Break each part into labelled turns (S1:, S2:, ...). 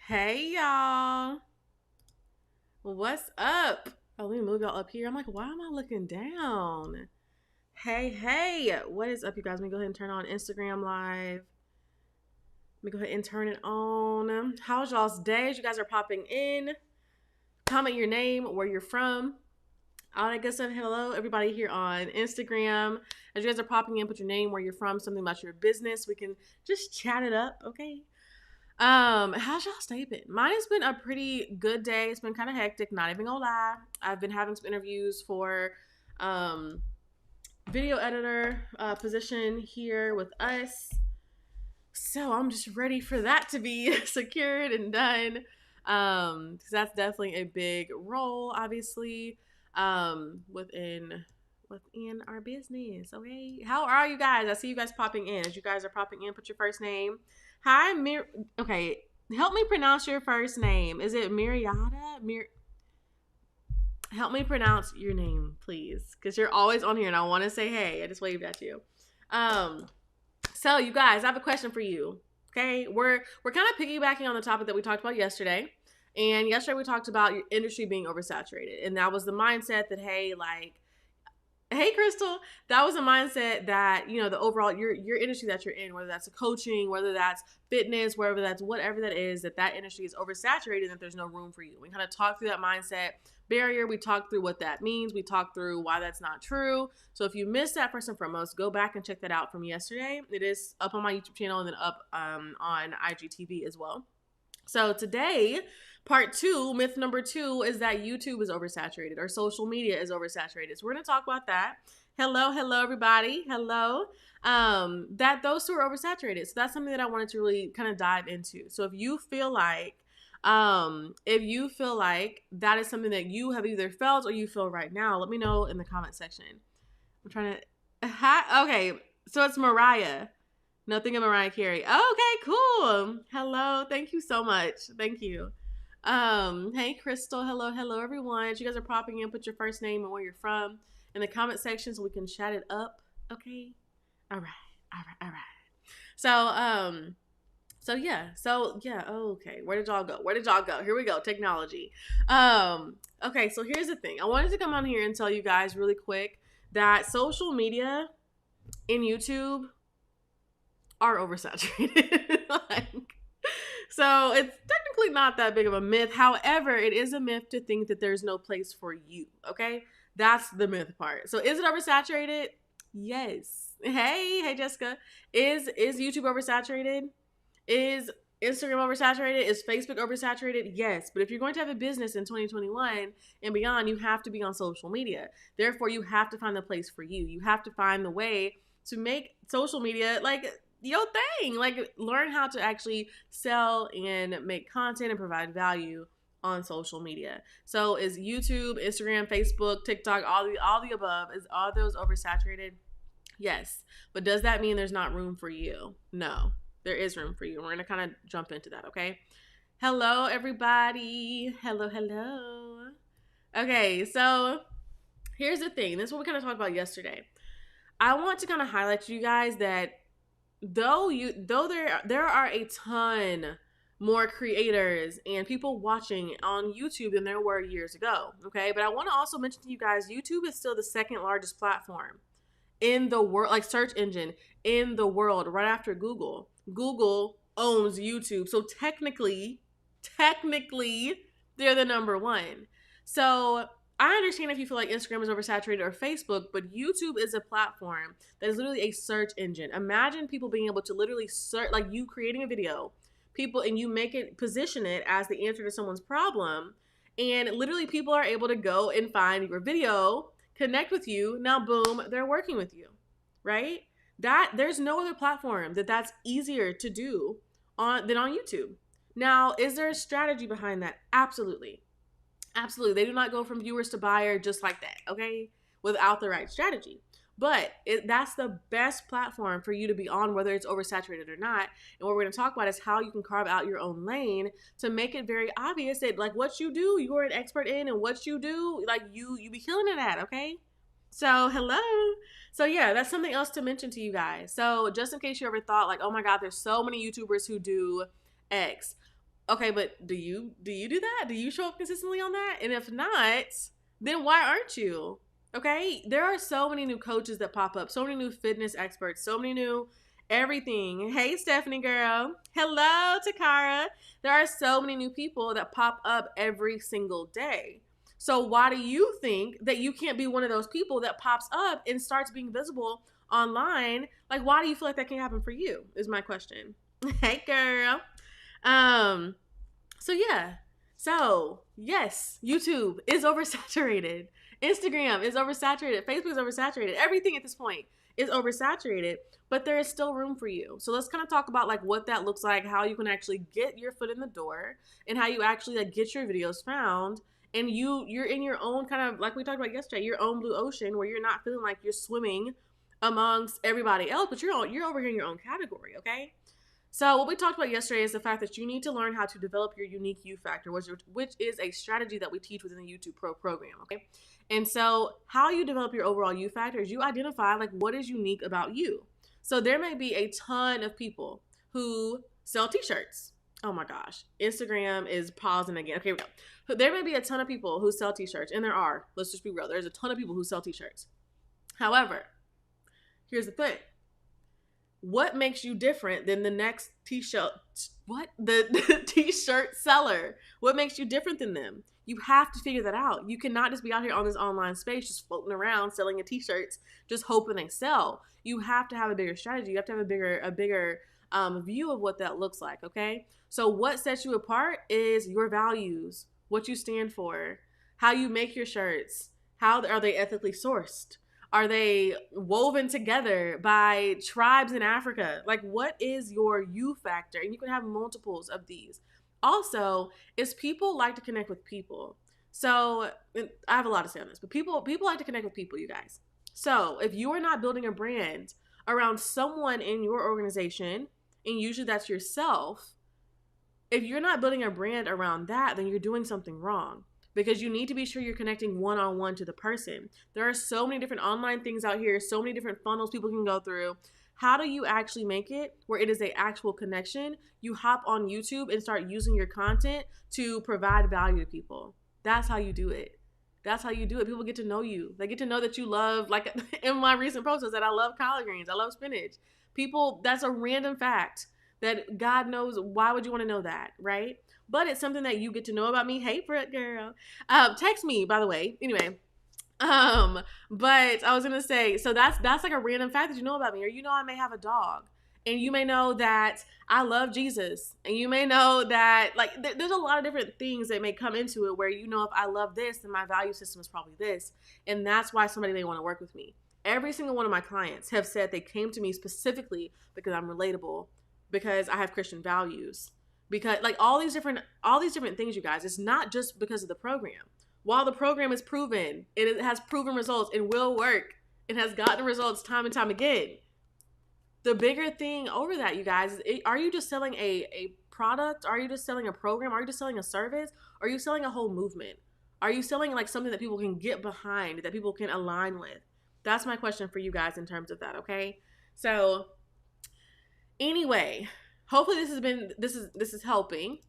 S1: Hey y'all, what's up? Oh, let me move y'all up here. I'm like, why am I looking down? Hey, what is up, you guys? Let me go ahead and turn on Instagram Live. Let me go ahead and turn it on. How's y'all's day? As you guys are popping in, comment your name, where you're from, all that good stuff. Hello, everybody here on Instagram. As you guys are popping in, put your name, where you're from, something about your business. We can just chat it up, okay? How's y'all day been? Mine has been a pretty good day. It's been kind of hectic, not even gonna lie. I've been having some interviews for um video editor position here with us. So I'm just ready for that to be secured and done. Because that's definitely a big role, obviously, within our business. Okay, how are you guys? I see you guys popping in. As you guys are popping in, put your first name. Hi, Okay, help me pronounce your first name. Is it Miriada? Help me pronounce your name, please, because you're always on here, and I want to say hey. I just waved at you. So you guys, I have a question for you. Okay, we're kind of piggybacking on the topic that we talked about yesterday. And yesterday we talked about your industry being oversaturated, and that was the mindset that hey Crystal, that was a mindset that the overall your industry that you're in, whether that's a coaching, whether that's fitness, wherever that's whatever that is, that industry is oversaturated and that there's no room for you. We kind of talked through that mindset barrier. We talked through what that means. We talked through why that's not true. So if you missed that, first and foremost, go back and check that out from yesterday. It is up on my YouTube channel and then up on IGTV as well. So today, part 2, myth number 2 is that YouTube is oversaturated or social media is oversaturated. So we're going to talk about that. Hello, everybody. Hello. That those two are oversaturated. So that's something that I wanted to really kind of dive into. So if you feel like that is something that you have either felt or you feel right now, let me know in the comment section. I'm trying to okay, so it's Mariah. Nothing of Mariah Carey. Okay, cool. Hello. Thank you so much. Thank you. Hey Crystal. Hello everyone. As you guys are popping in, put your first name and where you're from in the comment section so we can chat it up. Okay. All right. So yeah. Okay. Where did y'all go? Here we go. Technology. Okay. So here's the thing. I wanted to come on here and tell you guys really quick that social media in YouTube are oversaturated. So it's technically not that big of a myth. However, it is a myth to think that there's no place for you. Okay, that's the myth part. So is it oversaturated? Yes. Hey Jessica. Is YouTube oversaturated? Is Instagram oversaturated? Is Facebook oversaturated? Yes. But if you're going to have a business in 2021 and beyond, you have to be on social media. Therefore, you have to find the place for you. You have to find the way to make social media like your thing. Like, learn how to actually sell and make content and provide value on social media. So is YouTube, Instagram, Facebook, TikTok, all the above, is all those oversaturated? Yes. But does that mean there's not room for you? No. There is room for you. We're going to kind of jump into that, okay? Hello, everybody. Hello. Okay, so here's the thing. This is what we kind of talked about yesterday. I want to kind of highlight to you guys that though there are a ton more creators and people watching on YouTube than there were years ago, okay? But I want to also mention to you guys, YouTube is still the second largest platform in the world, like search engine in the world, right after Google. Google owns YouTube. So technically, they're the number one. So I understand if you feel like Instagram is oversaturated or Facebook, but YouTube is a platform that is literally a search engine. Imagine people being able to literally search, like you creating a video, and you position it as the answer to someone's problem, and literally people are able to go and find your video, connect with you. Now, boom, they're working with you, right? There's no other platform that's easier to do than on YouTube. Now, is there a strategy behind that? Absolutely. They do not go from viewers to buyer just like that, okay? Without the right strategy. But that's the best platform for you to be on, whether it's oversaturated or not. And what we're going to talk about is how you can carve out your own lane to make it very obvious that, like, what you do, you're an expert in, and what you do, like, you be killing it at, okay? So, hello. So, yeah, that's something else to mention to you guys. So, just in case you ever thought, like, oh my God, there's so many YouTubers who do X. Okay, but do that? Do you show up consistently on that? And if not, then why aren't you? Okay? There are so many new coaches that pop up, so many new fitness experts, so many new everything. Hey, Stephanie girl. Hello, Takara. There are so many new people that pop up every single day. So why do you think that you can't be one of those people that pops up and starts being visible online? Like, why do you feel like that can't happen for you? Is my question. Hey, girl. Um, so yeah. So yes, YouTube is oversaturated. Instagram is oversaturated. Facebook is oversaturated. Everything at this point is oversaturated, but there is still room for you. So let's kind of talk about like what that looks like, how you can actually get your foot in the door, and how you actually like get your videos found. And you're in your own kind of, like we talked about yesterday, your own blue ocean where you're not feeling like you're swimming amongst everybody else, but you're over here in your own category, okay? So what we talked about yesterday is the fact that you need to learn how to develop your unique you factor, which is a strategy that we teach within the YouTube Pro program, okay? And so how you develop your overall you factor is you identify like what is unique about you. So there may be a ton of people who sell t-shirts. Oh my gosh. Instagram is pausing again. Okay, there may be a ton of people who sell t-shirts, and there are. Let's just be real. There's a ton of people who sell t-shirts. However, here's the thing. What makes you different than the next t-shirt? The t-shirt seller? What makes you different than them? You have to figure that out. You cannot just be out here on this online space just floating around selling your t-shirts, just hoping they sell. You have to have a bigger strategy. You have to have a bigger view of what that looks like, okay? So what sets you apart is your values, what you stand for, how you make your shirts, how are they ethically sourced? Are they woven together by tribes in Africa? Like, what is your you factor? And you can have multiples of these. Also, is people like to connect with people. So I have a lot to say on this, but people like to connect with people, you guys. So if you are not building a brand around someone in your organization, and usually that's yourself, if you're not building a brand around that, then you're doing something wrong. Because you need to be sure you're connecting one-on-one to the person. There are so many different online things out here, so many different funnels people can go through. How do you actually make it where it is an actual connection? You hop on YouTube and start using your content to provide value to people. That's how you do it. That's how you do it. People get to know you. They get to know that you love, like in my recent post, I said I love collard greens. I love spinach. People, that's a random fact that God knows. Why would you want to know that, right? But it's something that you get to know about me. Hey, Brett girl. Text me, by the way. Anyway. But I was gonna say, so that's like a random fact that you know about me, or you know I may have a dog, and you may know that I love Jesus, and you may know that like there's a lot of different things that may come into it where you know if I love this, then my value system is probably this, and that's why somebody may want to work with me. Every single one of my clients have said they came to me specifically because I'm relatable, because I have Christian values, because like all these different things, you guys. It's not just because of the program. While the program is proven, it has proven results and will work, it has gotten results time and time again. The bigger thing over that, you guys, are you just selling a product? Are you just selling a program? Are you just selling a service? Are you selling a whole movement? Are you selling like something that people can get behind, that people can align with? That's my question for you guys in terms of that, okay? So anyway, hopefully this is helping.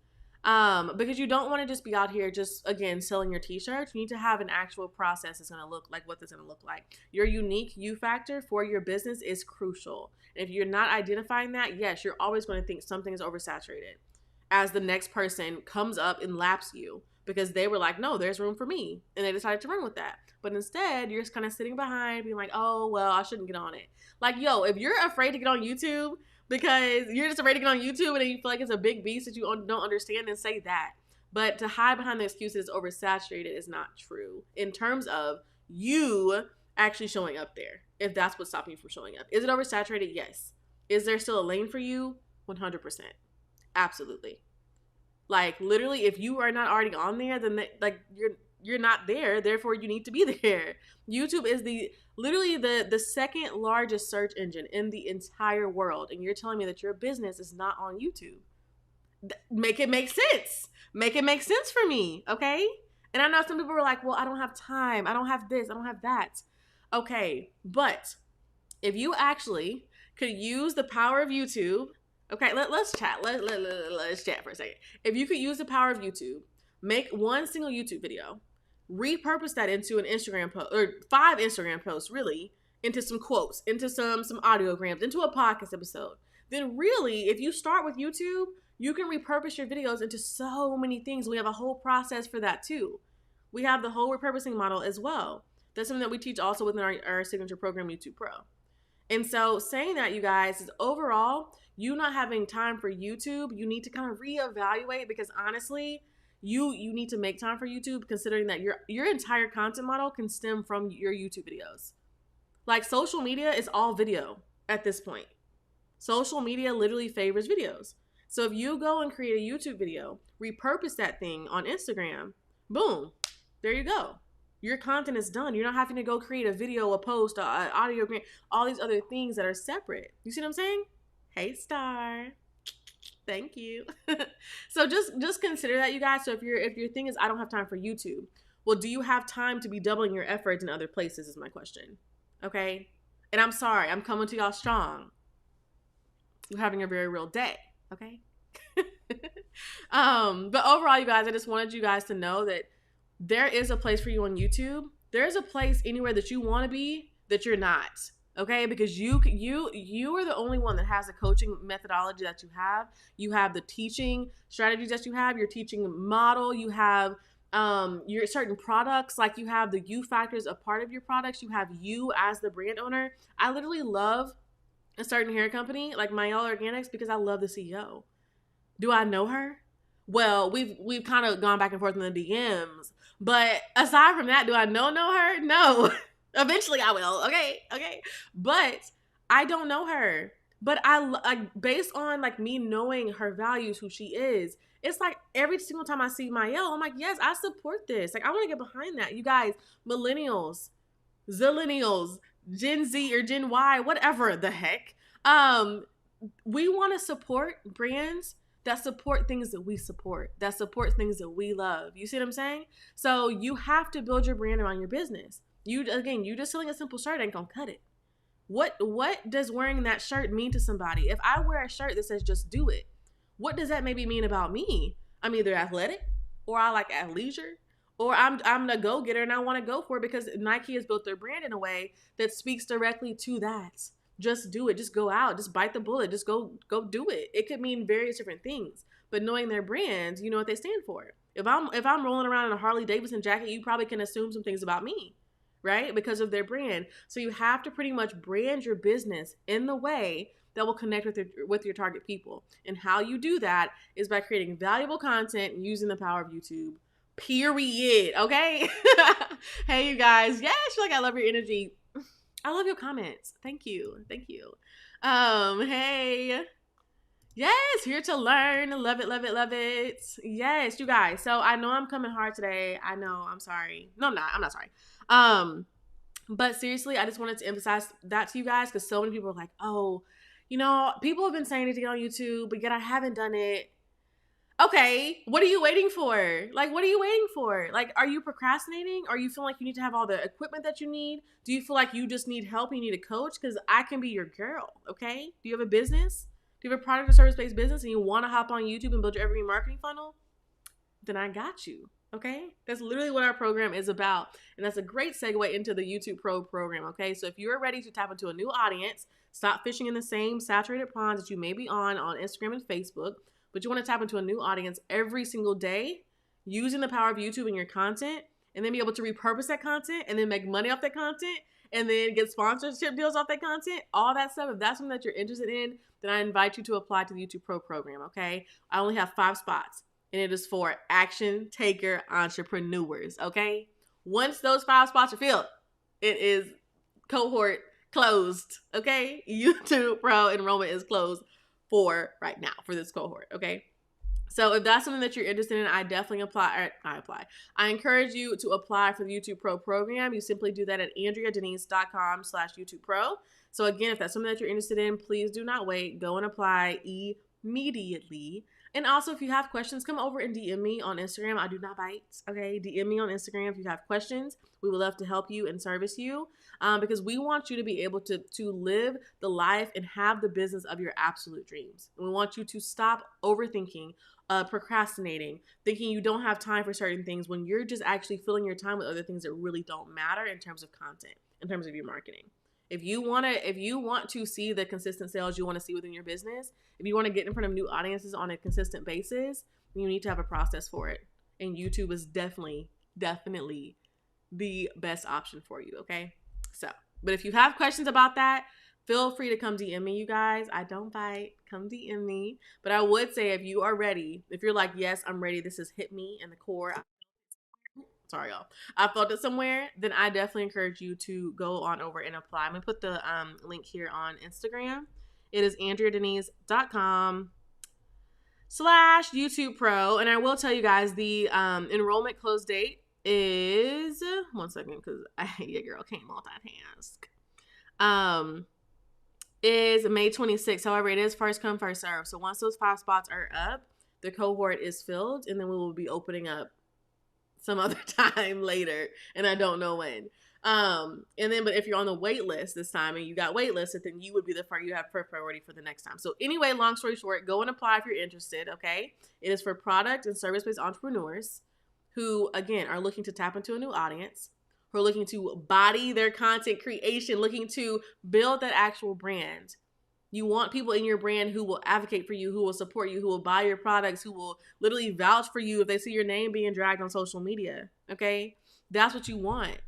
S1: Because you don't want to just be out here just, again, selling your t-shirts. You need to have an actual process that's going to look like what this is going to look like. Your unique you factor for your business is crucial. And if you're not identifying that, yes, you're always going to think something is oversaturated as the next person comes up and laps you because they were like, no, there's room for me. And they decided to run with that. But instead, you're just kind of sitting behind being like, oh, well, I shouldn't get on it. Like, yo, if you're afraid to get on YouTube because you're just afraid to get on YouTube and then you feel like it's a big beast that you don't understand, then say that. But to hide behind the excuses oversaturated is not true in terms of you actually showing up there, if that's what's stopping you from showing up. Is it oversaturated? Yes. Is there still a lane for you? 100%. Absolutely. Like, literally, if you are not already on there, then you're not there, therefore you need to be there. YouTube is literally the second largest search engine in the entire world, and you're telling me that your business is not on YouTube. Make it make sense. Make it make sense for me, okay? And I know some people are like, well, I don't have time. I don't have this. I don't have that. Okay, but if you actually could use the power of YouTube Okay, let's chat. Let's chat for a second. If you could use the power of YouTube, make one single YouTube video, repurpose that into an Instagram post or 5 Instagram posts, really, into some quotes, into some audiograms, into a podcast episode. Then really, if you start with YouTube, you can repurpose your videos into so many things. We have a whole process for that too. We have the whole repurposing model as well. That's something that we teach also within our signature program, YouTube Pro. And so saying that, you guys, is overall, you not having time for YouTube, you need to kind of reevaluate, because honestly, you need to make time for YouTube, considering that your entire content model can stem from your YouTube videos. Like, social media is all video at this point. Social media literally favors videos. So if you go and create a YouTube video, repurpose that thing on Instagram, boom, there you go. Your content is done. You're not having to go create a video, a post, an audio, all these other things that are separate. You see what I'm saying? Hey, Star. Thank you. So just consider that, you guys. So if your thing is, I don't have time for YouTube, well, do you have time to be doubling your efforts in other places is my question. Okay? And I'm sorry. I'm coming to y'all strong. You're having a very real day. Okay? But overall, you guys, I just wanted you guys to know that there is a place for you on YouTube. There is a place anywhere that you want to be that you're not. Okay? Because you are the only one that has the coaching methodology that you have. You have the teaching strategies that you have, your teaching model, you have your certain products, like you have the you factors a part of your products, you have you as the brand owner. I literally love a certain hair company like Mayel Organics because I love the CEO. Do I know her? Well, we've kind of gone back and forth in the DMs. But aside from that, do I know her? No. Eventually I will. Okay. But I don't know her. But I based on like me knowing her values, who she is, it's like every single time I see Mayel, I'm like, yes, I support this. Like, I want to get behind that. You guys, millennials, zillennials, Gen Z or Gen Y, whatever the heck. We want to support brands that support things that we support, that support things that we love. You see what I'm saying? So you have to build your brand around your business. You just selling a simple shirt ain't gonna cut it. What does wearing that shirt mean to somebody? If I wear a shirt that says just do it, what does that maybe mean about me? I'm either athletic, or I like athleisure, or I'm a go-getter and I want to go for it because Nike has built their brand in a way that speaks directly to that. Just do it. Just go out. Just bite the bullet. Just go do it. It could mean various different things. But knowing their brands, you know what they stand for. If I'm rolling around in a Harley Davidson jacket, you probably can assume some things about me, right? Because of their brand. So you have to pretty much brand your business in the way that will connect with your target people. And how you do that is by creating valuable content and using the power of YouTube. Period. Okay? Hey, you guys. Yes, I love your energy. I love your comments. Thank you. Hey. Yes, here to learn. Love it. Yes, you guys. So I know I'm coming hard today. I know. I'm sorry. No, I'm not. I'm not sorry. But seriously, I just wanted to emphasize that to you guys because so many people are like, oh, people have been saying it to get on YouTube, but yet I haven't done it. Okay, what are you waiting for? Like, what are you waiting for? Like, are you procrastinating? Or you feel like you need to have all the equipment that you need? Do you feel like you just need help? You need a coach? Because I can be your girl, okay? Do you have a business? Do you have a product or service-based business and you want to hop on YouTube and build your evergreen marketing funnel? Then I got you, okay? That's literally what our program is about. And that's a great segue into the YouTube Pro program, okay? So if you're ready to tap into a new audience, stop fishing in the same saturated ponds that you may be on Instagram and Facebook, but you want to tap into a new audience every single day using the power of YouTube and your content, and then be able to repurpose that content and then make money off that content and then get sponsorship deals off that content, all that stuff. If that's something that you're interested in, then I invite you to apply to the YouTube Pro program, okay? I only have 5 spots, and it is for action taker entrepreneurs, okay? Once those 5 spots are filled, it is cohort closed, okay? YouTube Pro enrollment is closed for right now for this cohort, okay? So if that's something that you're interested in, I definitely I encourage you to apply for the YouTube Pro program. You simply do that at andreadenise.com/YouTube Pro. So again, if that's something that you're interested in, please do not wait. Go and apply immediately. And also, if you have questions, come over and DM me on Instagram. I do not bite. Okay, DM me on Instagram if you have questions. We would love to help you and service you, because we want you to be able to live the life and have the business of your absolute dreams. And we want you to stop overthinking, procrastinating, thinking you don't have time for certain things when you're just actually filling your time with other things that really don't matter in terms of content, in terms of your marketing. If you want to see the consistent sales you want to see within your business, if you want to get in front of new audiences on a consistent basis, you need to have a process for it. And YouTube is definitely the best option for you, okay? So, but if you have questions about that, feel free to come DM me, you guys. I don't bite. Come DM me. But I would say if you are ready, if you're like, yes, I'm ready, this has hit me in the core. Sorry, y'all. I felt it somewhere. Then I definitely encourage you to go on over and apply. I'm going to put the link here on Instagram. It is andreadenise.com/YouTube Pro. And I will tell you guys the enrollment close date is, one second, because your girl can't multitask. Is May 26th. However, it is first come, first serve. So once those 5 spots are up, the cohort is filled, and then we will be opening up some other time later, and I don't know when. And then, but if you're on the wait list this time and you got wait listed, then you would be the first, you have priority for the next time. So anyway, long story short, go and apply if you're interested, okay? It is for product and service-based entrepreneurs who, again, are looking to tap into a new audience, who are looking to body their content creation, looking to build that actual brand. You want people in your brand who will advocate for you, who will support you, who will buy your products, who will literally vouch for you if they see your name being dragged on social media, okay? That's what you want,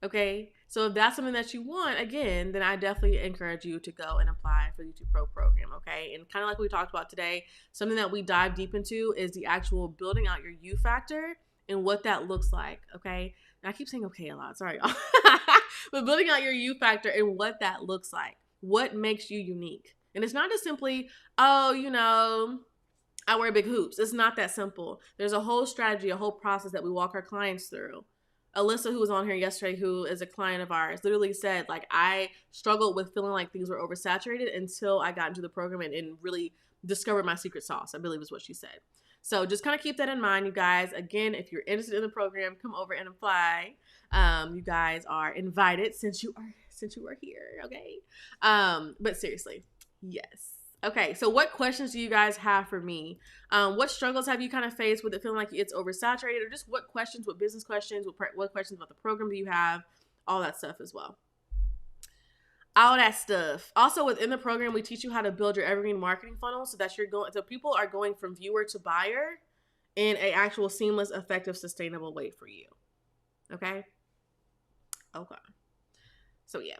S1: okay? So if that's something that you want, again, then I definitely encourage you to go and apply for the YouTube Pro program, okay? And kind of like we talked about today, something that we dive deep into is the actual building out your you factor and what that looks like, okay? And I keep saying okay a lot, sorry, y'all. But building out your you factor and what that looks like. What makes you unique? And it's not just simply, oh, you know, I wear big hoops. It's not that simple. There's a whole strategy, a whole process that we walk our clients through. Alyssa, who was on here yesterday, who is a client of ours, literally said, like, I struggled with feeling like things were oversaturated until I got into the program and really discovered my secret sauce, I believe is what she said. So just kind of keep that in mind, you guys. Again, if you're interested in the program, come over and apply. You guys are invited since you are here, okay? But seriously, yes. Okay, so what questions do you guys have for me? What struggles have you kind of faced with it feeling like it's oversaturated, or just what questions, what business questions, what questions about the program do you have? All that stuff as well. All that stuff. Also, within the program, we teach you how to build your evergreen marketing funnel so that so people are going from viewer to buyer in an actual seamless, effective, sustainable way for you. Okay? Okay. So yeah.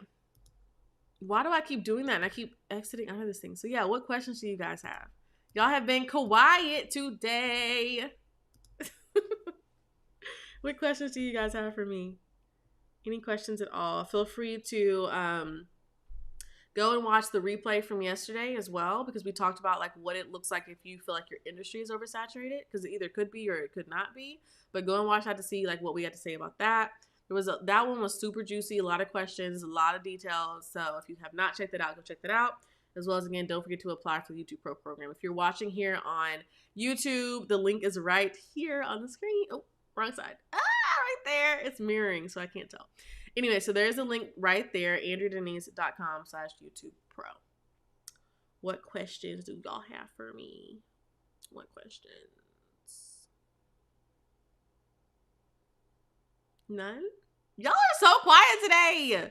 S1: Why do I keep doing that? And I keep exiting out of this thing. So yeah, what questions do you guys have? Y'all have been quiet today. What questions do you guys have for me? Any questions at all? Feel free to go and watch the replay from yesterday as well, because we talked about like what it looks like if you feel like your industry is oversaturated, because it either could be or it could not be. But go and watch that to see like what we had to say about that. That one was super juicy, a lot of questions, a lot of details. So if you have not checked that out, go check that out. As well as, again, don't forget to apply for the YouTube Pro program. If you're watching here on YouTube, the link is right here on the screen. Oh, wrong side. Right there. It's mirroring, so I can't tell. Anyway, so there's a link right there, andreadenise.com/YouTube Pro. What questions do y'all have for me? What questions? None? Y'all are so quiet today.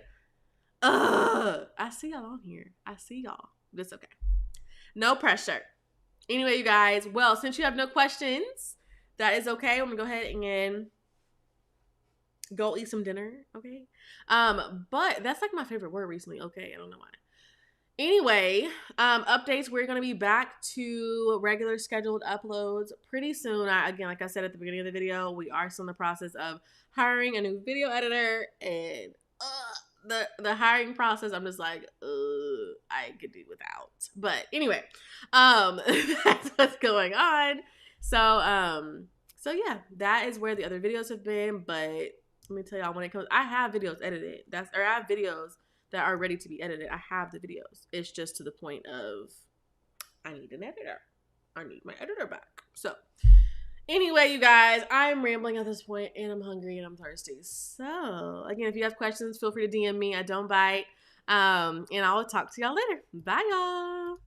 S1: I see y'all on here. I see y'all. But it's okay. No pressure. Anyway, you guys, well, since you have no questions, that is okay. I'm going to go ahead and go eat some dinner, okay? But that's like my favorite word recently, okay? I don't know why. Anyway, updates. We're going to be back to regular scheduled uploads pretty soon. Again, like I said at the beginning of the video, we are still in the process of hiring a new video editor, and the hiring process, I'm just like, I could do without. But anyway, that's what's going on. So yeah, that is where the other videos have been. But let me tell y'all, when it comes, I have videos edited. I have videos that are ready to be edited. I have the videos. It's just to the point of I need an editor. I need my editor back. So anyway, you guys, I'm rambling at this point and I'm hungry and I'm thirsty. So again, if you have questions, feel free to DM me. I don't bite. And I'll talk to y'all later. Bye, y'all.